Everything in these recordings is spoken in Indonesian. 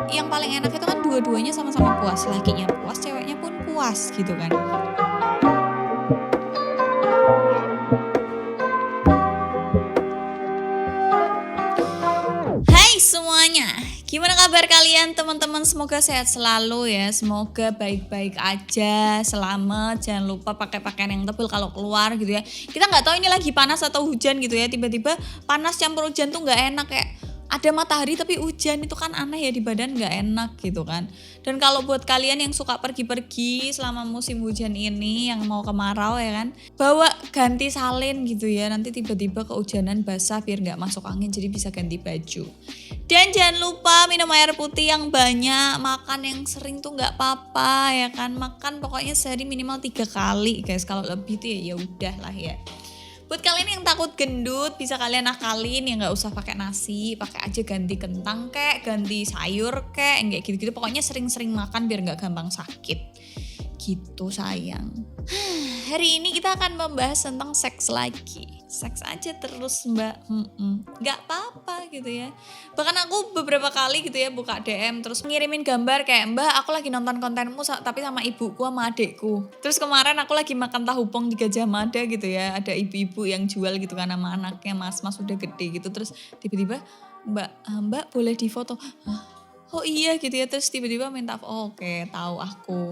yang paling enak itu kan dua-duanya sama-sama puas, lakinya puas, ceweknya pun puas gitu kan. Hai semuanya, gimana kabar kalian teman-teman? Semoga sehat selalu ya, semoga baik-baik aja, selamat, jangan lupa pakai pakaian yang tebal kalau keluar gitu ya. Kita nggak tahu ini lagi panas atau hujan gitu ya, tiba-tiba panas campur hujan tuh nggak enak, kayak ada matahari tapi hujan, itu kan aneh ya, di badan nggak enak gitu kan. Dan kalau buat kalian yang suka pergi-pergi selama musim hujan ini, yang mau kemarau ya kan, bawa ganti salin gitu ya, nanti tiba-tiba kehujanan basah biar nggak masuk angin, jadi bisa ganti baju. Dan jangan lupa minum air putih yang banyak, makan yang sering tuh nggak apa-apa ya kan, makan pokoknya sehari minimal 3 kali guys, kalau lebih tuh ya udah lah ya. Buat kalian yang takut gendut, bisa kalian akalin ya, nggak usah pakai nasi, pakai aja ganti kentang kek, ganti sayur kek, kayak gitu-gitu. Pokoknya sering-sering makan biar nggak gampang sakit. Gitu sayang. Hari ini kita akan membahas tentang seks lagi. Seks aja terus mbak, nggak apa-apa gitu ya. Bahkan aku beberapa kali gitu ya buka DM terus ngirimin gambar kayak, mbak aku lagi nonton kontenmu tapi sama ibuku sama adekku. Terus kemarin aku lagi makan tahu pong di Gajah Mada gitu ya, ada ibu-ibu yang jual gitu kan sama anaknya, mas-mas udah gede gitu. Terus tiba-tiba mbak boleh difoto. Oh iya gitu ya, terus tiba-tiba minta oke tahu aku.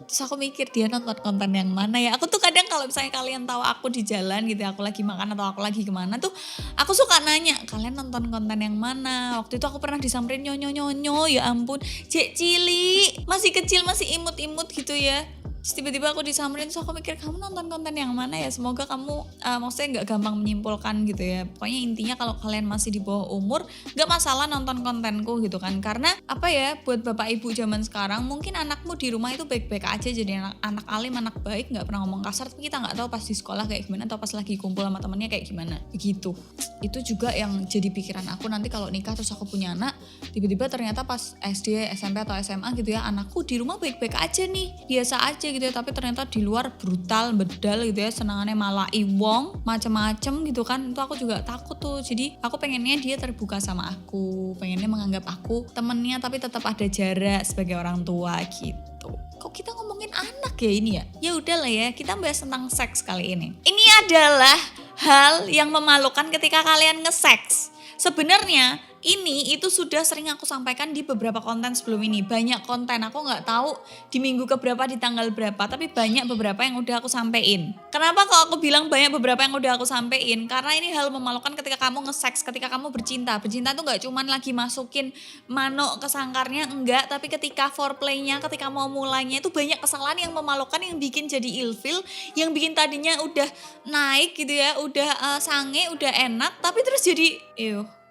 Terus aku mikir dia nonton konten yang mana ya. Aku tuh kadang kalau misalnya kalian tahu aku di jalan gitu ya, aku lagi makan atau aku lagi kemana tuh, aku suka nanya, kalian nonton konten yang mana? Waktu itu aku pernah disamperin nyonyo, ya ampun, Cek Cili, masih kecil, masih imut-imut gitu ya. Terus tiba-tiba aku disamperin, so aku mikir kamu nonton konten yang mana ya? Semoga kamu maksudnya gak gampang menyimpulkan gitu ya. Pokoknya intinya kalau kalian masih di bawah umur, gak masalah nonton kontenku gitu kan. Karena apa ya, buat bapak ibu zaman sekarang, mungkin anakmu di rumah itu baik-baik aja, jadi anak alim, anak baik, gak pernah ngomong kasar. Tapi kita gak tahu pas di sekolah kayak gimana, atau pas lagi kumpul sama temennya kayak gimana. Begitu. Itu juga yang jadi pikiran aku nanti kalau nikah terus aku punya anak, tiba-tiba ternyata pas SD, SMP atau SMA gitu ya, anakku di rumah baik-baik aja nih, biasa aja gitu ya, tapi ternyata di luar brutal, bedal gitu ya, senangannya malah iwong, macem-macem gitu kan. Itu aku juga takut tuh. Jadi aku pengennya dia terbuka sama aku, pengennya menganggap aku temennya tapi tetap ada jarak sebagai orang tua gitu. Kok kita ngomongin anak ya ini ya? Ya udahlah ya, kita bahas tentang seks kali ini. Ini adalah hal yang memalukan ketika kalian nge-seks. Sebenarnya ini itu sudah sering aku sampaikan di beberapa konten sebelum ini. Banyak konten, aku gak tahu di minggu keberapa, di tanggal berapa, tapi banyak beberapa yang udah aku sampein. Kenapa kok aku bilang banyak beberapa yang udah aku sampein? Karena ini hal memalukan ketika kamu nge-seks, ketika kamu bercinta. Bercinta tuh gak cuman lagi masukin manuk ke sangkarnya, enggak. Tapi ketika foreplaynya, ketika mau mulainya, itu banyak kesalahan yang memalukan, yang bikin jadi ilfil, yang bikin tadinya udah naik gitu ya, udah sange, udah enak, tapi terus jadi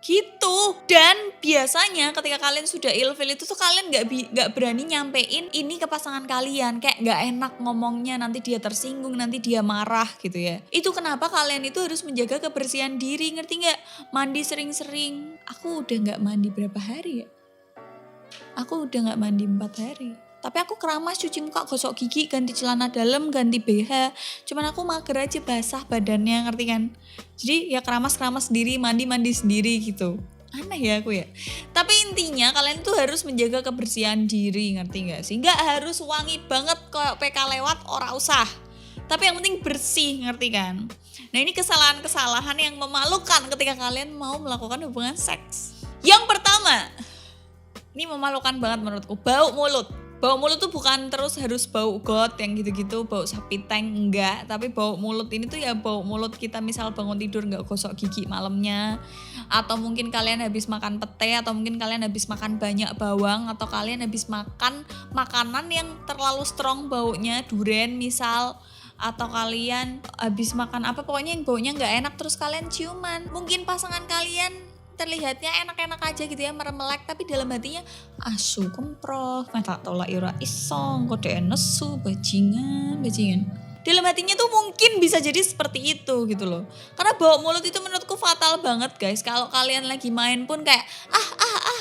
gitu. Dan biasanya ketika kalian sudah ilfil itu tuh kalian gak berani nyampein ini ke pasangan kalian, kayak gak enak ngomongnya, nanti dia tersinggung, nanti dia marah gitu ya. Itu kenapa kalian itu harus menjaga kebersihan diri, ngerti gak? Mandi sering-sering. Aku udah gak mandi berapa hari ya? Aku udah gak mandi 4 hari. Tapi aku keramas, cuci muka, gosok gigi, ganti celana dalam, ganti BH. Cuman aku mager aja, basah badannya, ngerti kan? Jadi ya keramas sendiri, mandi sendiri gitu. Aneh ya aku ya. Tapi intinya kalian tuh harus menjaga kebersihan diri, ngerti gak sih? Gak harus wangi banget kayak PK lewat, ora usah. Tapi yang penting bersih, ngerti kan? Nah ini kesalahan-kesalahan yang memalukan ketika kalian mau melakukan hubungan seks. Yang pertama, ini memalukan banget menurutku, bau mulut. Bau mulut tuh bukan terus harus bau got yang gitu-gitu, bau sapi tank, enggak. Tapi bau mulut ini tuh ya bau mulut kita misal bangun tidur gak gosok gigi malamnya. Atau mungkin kalian habis makan pete, atau mungkin kalian habis makan banyak bawang, atau kalian habis makan makanan yang terlalu strong baunya, duren misal. Atau kalian habis makan apa, pokoknya yang baunya gak enak terus kalian ciuman. Mungkin pasangan kalian terlihatnya enak-enak aja gitu ya, meremelek, tapi dalam hatinya asu kemproh, tak tolak ira isong, kode nesu, bajingan. Dalam hatinya tuh mungkin bisa jadi seperti itu gitu loh. Karena bau mulut itu menurutku fatal banget guys. Kalau kalian lagi main pun kayak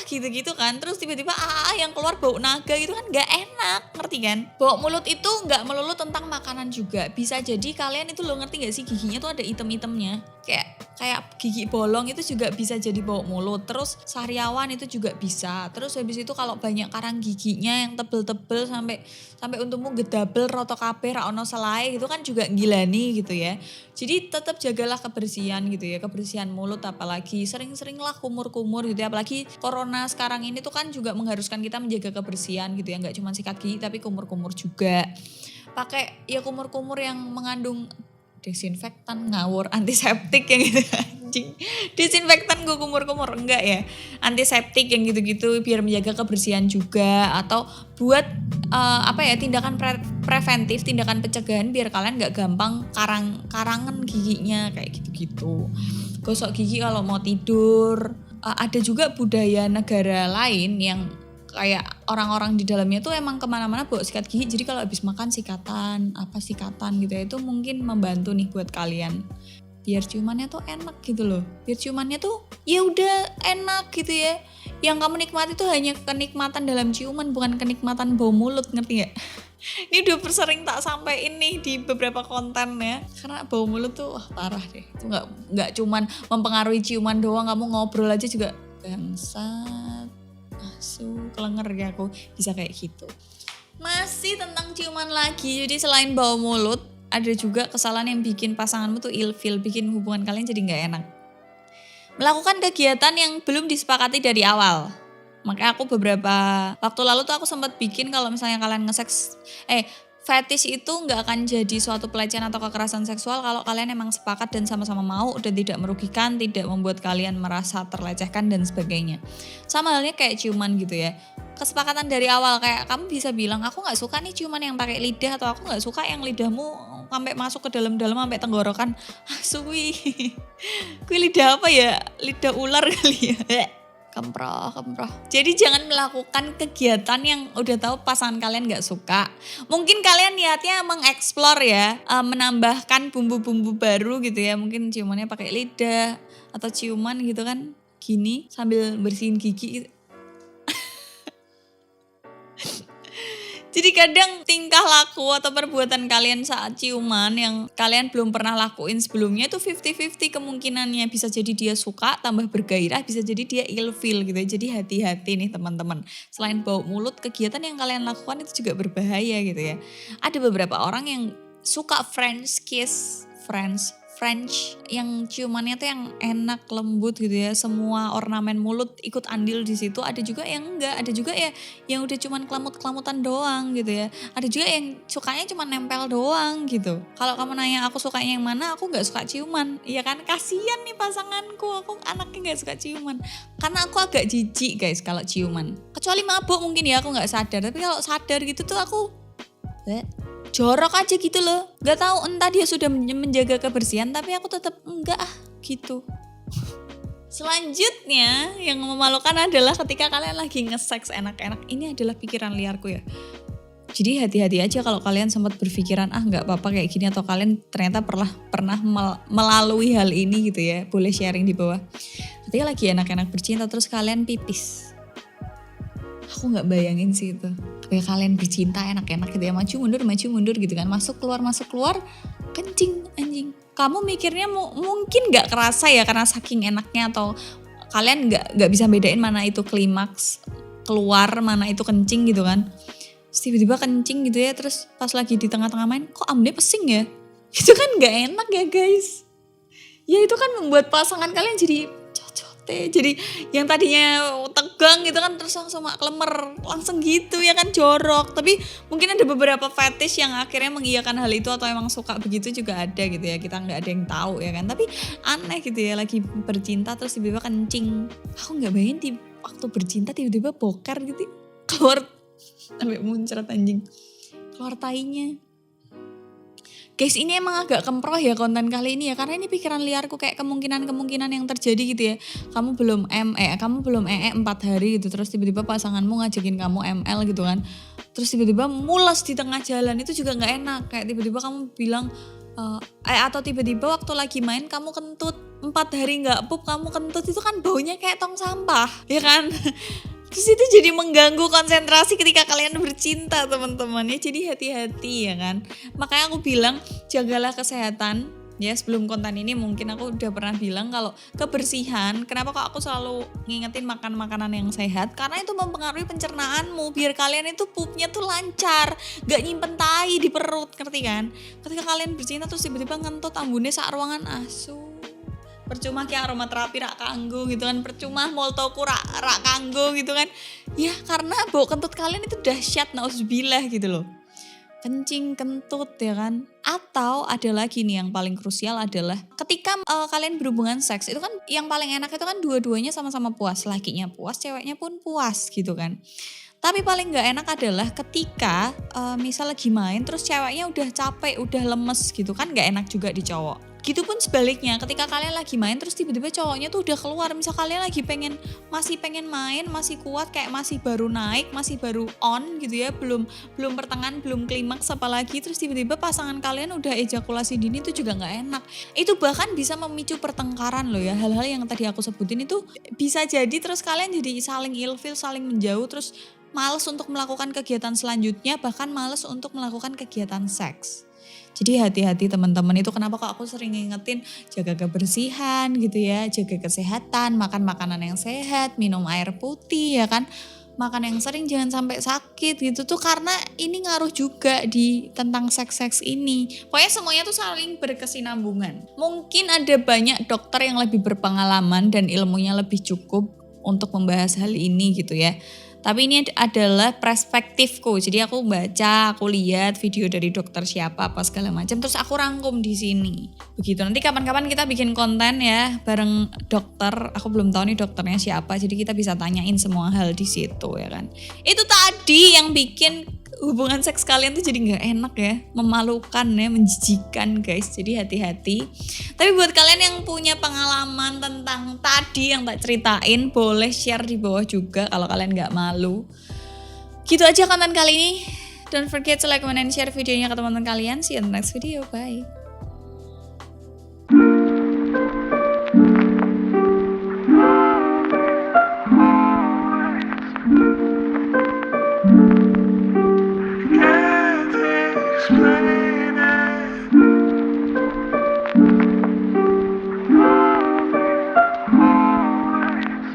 gitu-gitu kan, terus tiba-tiba yang keluar bau naga gitu kan gak enak, ngerti kan? Bau mulut itu gak melulu tentang makanan juga. Bisa jadi kalian itu lo ngerti gak sih, giginya tuh ada item-itemnya. Kayak kayak gigi bolong itu juga bisa jadi bau mulut. Terus sariawan itu juga bisa. Terus habis itu kalau banyak karang giginya yang tebel-tebel sampai untungmu gedabel roto kabeh ra ono selai gitu kan juga gilani gitu ya. Jadi tetap jagalah kebersihan gitu ya, kebersihan mulut, apalagi sering-seringlah kumur-kumur gitu ya. Apalagi corona sekarang ini tuh kan juga mengharuskan kita menjaga kebersihan gitu ya, nggak cuma sikat gigi tapi kumur-kumur juga. Pakai ya kumur-kumur yang mengandung desinfektan, ngawur, antiseptik yang gitu anjing. Desinfektan gue kumur-kumur enggak ya. Antiseptik yang gitu-gitu biar menjaga kebersihan juga, atau buat tindakan preventif, tindakan pencegahan biar kalian nggak gampang karangan giginya kayak gitu-gitu. Gosok gigi kalau mau tidur. Ada juga budaya negara lain yang kayak orang-orang di dalamnya tuh emang kemana-mana bawa sikat gigi. Jadi kalau habis makan sikatan gitu ya, itu mungkin membantu nih buat kalian. Biar ciumannya tuh enak gitu loh. Biar ciumannya tuh ya udah enak gitu ya. Yang kamu nikmati tuh hanya kenikmatan dalam ciuman, bukan kenikmatan bau mulut, ngerti gak? Ini udah sering tak sampein nih di beberapa konten ya. Karena bau mulut tuh parah deh. Itu gak cuman mempengaruhi ciuman doang, kamu ngobrol aja juga bangsat. Kelenger ya aku bisa kayak gitu. Masih tentang ciuman lagi. Jadi selain bau mulut, ada juga kesalahan yang bikin pasanganmu tuh ilfeel, bikin hubungan kalian jadi gak enak. Melakukan kegiatan yang belum disepakati dari awal. Makanya aku beberapa waktu lalu tuh aku sempat bikin kalau misalnya kalian nge-seks fetish itu gak akan jadi suatu pelecehan atau kekerasan seksual kalau kalian emang sepakat dan sama-sama mau dan tidak merugikan, tidak membuat kalian merasa terlecehkan dan sebagainya. Sama halnya kayak ciuman gitu ya. Kesepakatan dari awal, kayak kamu bisa bilang aku gak suka nih ciuman yang pakai lidah, atau aku gak suka yang lidahmu sampai masuk ke dalam-dalam sampai tenggorokan. Suwi. Kuwi lidah apa ya? Lidah ular kali ya. Kemproh. Jadi jangan melakukan kegiatan yang udah tahu pasangan kalian gak suka. Mungkin kalian niatnya mengeksplor ya, menambahkan bumbu-bumbu baru gitu ya. Mungkin ciumannya pakai lidah atau ciuman gitu kan, gini sambil bersihin gigi. Jadi kadang tingkah laku atau perbuatan kalian saat ciuman yang kalian belum pernah lakuin sebelumnya itu 50-50 kemungkinannya. Bisa jadi dia suka, tambah bergairah, bisa jadi dia ilfeel gitu. Jadi hati-hati nih teman-teman. Selain bau mulut, kegiatan yang kalian lakukan itu juga berbahaya gitu ya. Ada beberapa orang yang suka French kiss, French yang ciumannya tuh yang enak, lembut gitu ya. Semua ornamen mulut ikut andil di situ. Ada juga yang enggak, ada juga ya yang udah cuman kelamut-kelamutan doang gitu ya. Ada juga yang sukanya cuma nempel doang gitu. Kalau kamu nanya aku sukanya yang mana, aku enggak suka ciuman. Iya kan, kasihan nih pasanganku, aku anaknya enggak suka ciuman. Karena aku agak jijik guys kalau ciuman. Kecuali mabuk mungkin ya aku enggak sadar, tapi kalau sadar gitu tuh aku jorok aja gitu loh. Gak tahu entah dia sudah menjaga kebersihan, tapi aku tetap enggak gitu. Selanjutnya yang memalukan adalah ketika kalian lagi nge-seks enak-enak. Ini adalah pikiran liarku ya. Jadi hati-hati aja kalau kalian sempat berpikiran gak apa-apa kayak gini, atau kalian ternyata pernah melalui hal ini gitu ya. Boleh sharing di bawah. Ketika lagi enak-enak bercinta terus kalian pipis. Aku gak bayangin sih itu. Kayak kalian bercinta enak-enak gitu ya, maju mundur gitu kan, masuk keluar, kencing anjing. Kamu mikirnya mungkin gak kerasa ya karena saking enaknya, atau kalian gak bisa bedain mana itu klimaks keluar, mana itu kencing gitu kan. Terus tiba-tiba kencing gitu ya, terus pas lagi di tengah-tengah main, kok ambilnya pesing ya? Itu kan gak enak ya guys. Ya itu kan membuat pasangan kalian jadi jadi yang tadinya tegang gitu kan terus langsung klemer langsung gitu ya kan, jorok. Tapi mungkin ada beberapa fetish yang akhirnya mengiyakan hal itu atau emang suka begitu juga ada gitu ya, kita nggak ada yang tahu ya kan. Tapi aneh gitu ya, lagi bercinta terus tiba-tiba kencing. Aku nggak bayangin di waktu bercinta tiba-tiba boker gitu, keluar sampai muncrat anjing, keluar tainya. Guys, ini emang agak kemproh ya konten kali ini ya, karena ini pikiran liarku, kayak kemungkinan yang terjadi gitu ya. Kamu belum 4 hari gitu, terus tiba-tiba pasanganmu ngajakin kamu ML gitu kan. Terus tiba-tiba mules di tengah jalan, itu juga gak enak. Kayak tiba-tiba kamu bilang, atau tiba-tiba waktu lagi main kamu kentut, 4 hari gak pup kamu kentut, itu kan baunya kayak tong sampah, ya kan? Terus itu jadi mengganggu konsentrasi ketika kalian bercinta teman-teman ya. Jadi hati-hati ya kan. Makanya aku bilang jagalah kesehatan. Ya sebelum konten ini mungkin aku udah pernah bilang kalau kebersihan, kenapa kok aku selalu ngingetin makan makanan yang sehat, karena itu mempengaruhi pencernaanmu, biar kalian itu pupnya tuh lancar, gak nyimpen tai di perut, ngerti kan? Ketika kalian bersihin terus tiba-tiba ngentut ambune sak ruangan asu, percuma ki aromaterapi rak kanggo gitu kan, percuma moltoku rak kanggo gitu kan, ya karena bau kentut kalian itu dahsyat, nauzubillah gitu loh. Kencing, kentut ya kan. Atau ada lagi nih yang paling krusial adalah ketika kalian berhubungan seks, itu kan yang paling enak itu kan dua-duanya sama-sama puas, lakinya puas, ceweknya pun puas gitu kan. Tapi paling gak enak adalah ketika misal lagi main terus ceweknya udah capek, udah lemes gitu kan, gak enak juga di cowok. Gitu pun sebaliknya, ketika kalian lagi main terus tiba-tiba cowoknya tuh udah keluar, misal kalian lagi masih pengen main, masih kuat, kayak masih baru naik, masih baru on gitu ya, belum pertengahan, belum klimaks apalagi, terus tiba-tiba pasangan kalian udah ejakulasi dini, itu juga nggak enak. Itu bahkan bisa memicu pertengkaran loh ya, hal-hal yang tadi aku sebutin itu bisa jadi terus kalian jadi saling ilfil, saling menjauh, terus males untuk melakukan kegiatan selanjutnya, bahkan males untuk melakukan kegiatan seks. Jadi hati-hati teman-teman, itu kenapa kok aku sering ngingetin jaga kebersihan gitu ya, jaga kesehatan, makan makanan yang sehat, minum air putih ya kan, makan yang sering, jangan sampai sakit gitu tuh, karena ini ngaruh juga di tentang seks ini. Pokoknya semuanya tuh saling berkesinambungan. Mungkin ada banyak dokter yang lebih berpengalaman dan ilmunya lebih cukup untuk membahas hal ini gitu ya. Tapi ini adalah perspektifku. Jadi aku baca, aku lihat video dari dokter siapa apa segala macam, terus aku rangkum di sini. Begitu. Nanti kapan-kapan kita bikin konten ya bareng dokter. Aku belum tahu nih dokternya siapa. Jadi kita bisa tanyain semua hal di situ ya kan. Itu tadi yang bikin hubungan seks kalian tuh jadi nggak enak ya, memalukan ya, menjijikan guys. Jadi hati-hati. Tapi buat kalian yang punya pengalaman tentang tadi yang tak ceritain, boleh share di bawah juga kalau kalian nggak malu. Gitu aja konten kali ini. Don't forget to like, comment, and share videonya ke teman-teman kalian. See you in the next video. Bye.